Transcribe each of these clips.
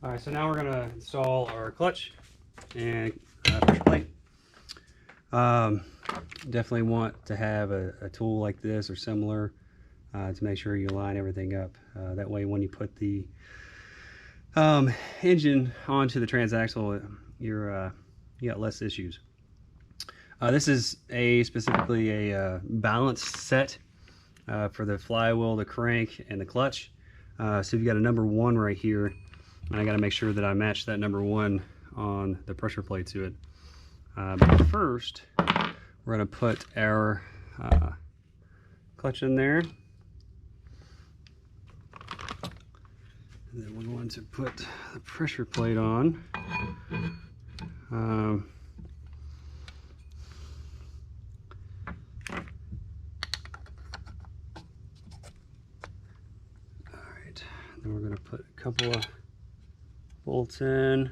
All right, so now we're gonna install our clutch and pressure plate. Definitely want to have a tool like this or similar to make sure you line everything up. That way when you put the engine onto the transaxle, you got less issues. This is specifically a balance set for the flywheel, the crank, and the clutch. So you've got a number 1 right here, and I got to make sure that I match that number 1 on the pressure plate to it. But first, we're going to put our clutch in there. And then we're going to put the pressure plate on. Alright, then we're going to put a couple of bolts in,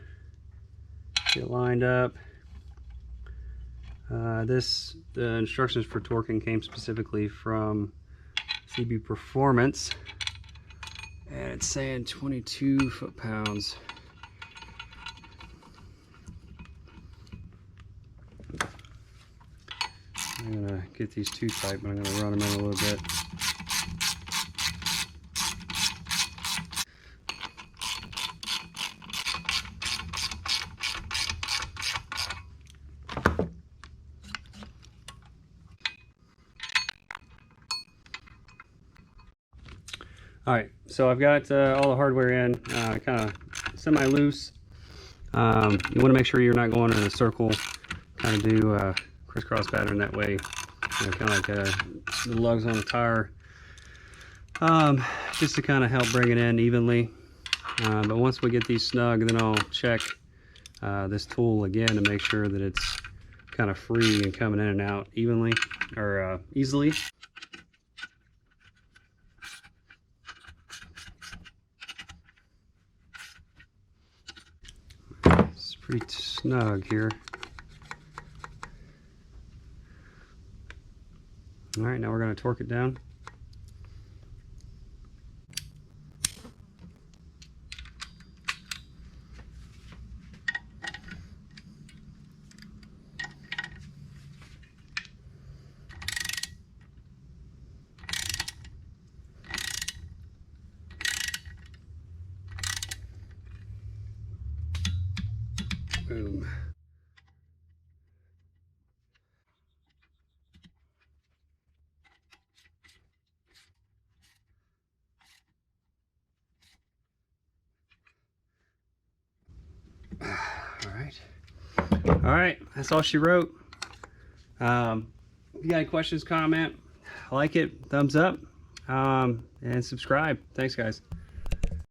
get lined up. The instructions for torquing came specifically from CB Performance, and it's saying 22 foot-pounds. I'm gonna get these too tight, but I'm gonna run them in a little bit. Alright, so I've got all the hardware in, kind of semi-loose. You want to make sure you're not going in a circle, kind of do a crisscross pattern that way, kind of like the lugs on a tire, just to kind of help bring it in evenly. But once we get these snug, then I'll check this tool again to make sure that it's kind of free and coming in and out evenly, or easily. Pretty snug here. All right, now we're going to torque it down. Boom. All right, that's all she wrote. If you got any questions, comment, like it, thumbs up, and subscribe. Thanks, guys.